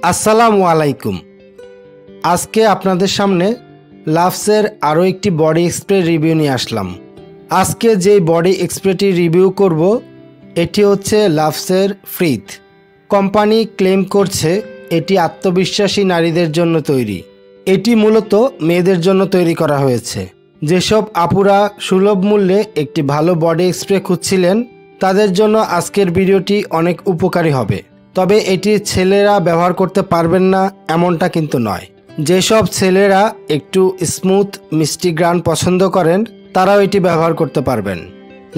আসসালামু আলাইকুম। আজকে আপনাদের সামনে লাভসের আরও একটি বডি স্প্রে রিভিউ নিয়ে আসলাম। আজকে যেই বডি স্প্রেটি রিভিউ করব এটি হচ্ছে লাভসের ফ্রিথ। কোম্পানি ক্লেম করছে এটি আত্মবিশ্বাসী নারীদের জন্য তৈরি। এটি মূলত মেয়েদের জন্য তৈরি করা হয়েছে। যেসব আপুরা সুলভ মূল্যে একটি ভালো বডি স্প্রে খুঁজছিলেন তাদের জন্য আজকের ভিডিওটি অনেক উপকারী হবে। তবে এটি ছেলেরা ব্যবহার করতে পারবেন না এমনটা কিন্তু নয়। যেসব ছেলেরা একটু স্মুথ মিষ্টি গ্রান পছন্দ করেন তারাও এটি ব্যবহার করতে পারবেন।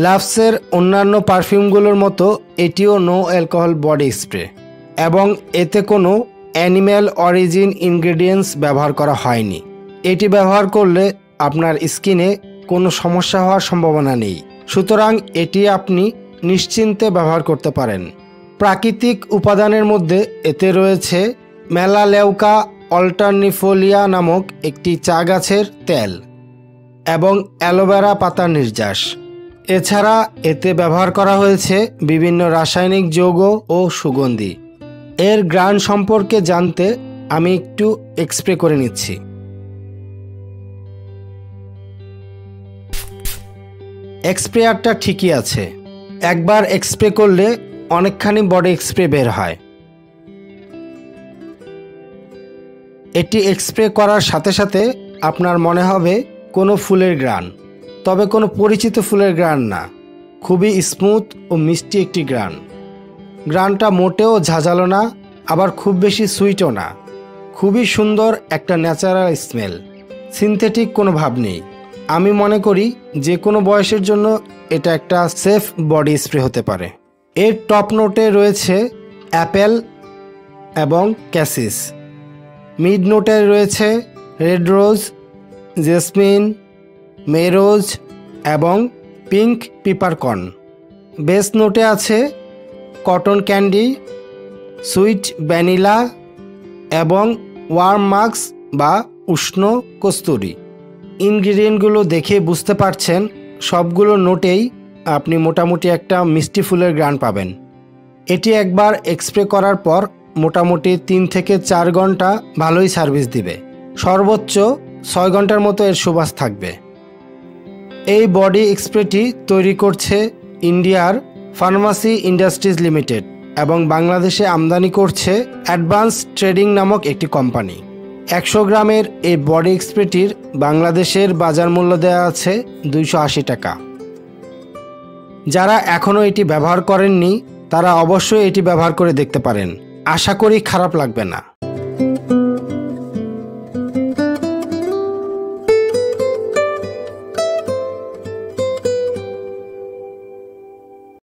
লাভসের অন্যান্য পারফিউমগুলোর মতো এটিও নো অ্যালকোহল বডি স্প্রে এবং এতে কোনো অ্যানিম্যাল অরিজিন ইনগ্রেডিয়েন্টস ব্যবহার করা হয়নি। এটি ব্যবহার করলে আপনার স্কিনে কোনো সমস্যা হওয়ার সম্ভাবনা নেই, সুতরাং এটি আপনি নিশ্চিন্তে ব্যবহার করতে পারেন। প্রাকৃতিক উপাদানের মধ্যে এতে রয়েছে মেলালেউকা অল্টারনিফোলিয়া নামক একটি চা গাছের তেল এবং অ্যালোভেরা পাতার নির্যাস। এছাড়া এতে ব্যবহার করা হয়েছে বিভিন্ন রাসায়নিক যৌগ ও সুগন্ধি। এর গ্রান সম্পর্কে জানতে আমি একটু স্প্রে করে নিচ্ছি। স্প্রেয়ারটা ঠিকই আছে, একবার স্প্রে করলে অনেকখানি বডি স্প্রে বের হয়। এটি স্প্রে করার সাথে সাথে আপনার মনে হবে কোনো ফুলের গ্রান, তবে কোনো পরিচিত ফুলের গ্রান না, খুবই স্মুথ ও মিষ্টি একটি গ্রান। গ্রানটা মোটেও ঝাঁঝালো না, আবার খুব বেশি সুইটও না। খুবই সুন্দর একটা ন্যাচারাল স্মেল, সিনথেটিক কোনো ভাব নেই। আমি মনে করি যে কোনো বয়সের জন্য এটা একটা সেফ বডি স্প্রে হতে পারে। এর টপ নোটে রয়েছে অ্যাপেল এবং ক্যাসিস। মিড নোটে রয়েছে রেড রোজ, জেসমিন, মেরোজ এবং পিঙ্ক পিপারকর্ন। বেস নোটে আছে কটন ক্যান্ডি, সুইট ভ্যানিলা এবং ওয়ার্ম মাস্ক বা উষ্ণ কস্তুরি। ইনগ্রিডিয়েন্টগুলো দেখে বুঝতে পারছেন সবগুলো নোটেই আপনি মোটামুটি একটা মিষ্টি ফুলের গ্রান পাবেন। এটি একবার স্প্রে করার পর মোটামুটি 3 থেকে 4 ঘন্টা ভালোই সার্ভিস দিবে। সর্বোচ্চ 6 ঘন্টার মতো এর সুবাস থাকবে। এই বডি স্প্রেটি তৈরি করছে ইন্ডিয়ার ফার্মাসি ইন্ডাস্ট্রিজ লিমিটেড এবং বাংলাদেশে আমদানি করছে অ্যাডভান্স ট্রেডিং নামক একটি কোম্পানি। 100 গ্রামের এই বডি স্প্রেটির বাংলাদেশের বাজার মূল্য দেওয়া আছে 280 টাকা। যারা এখনও এটি ব্যবহার করেননি তারা অবশ্যই এটি ব্যবহার করে দেখতে পারেন, আশা করি খারাপ লাগবে না।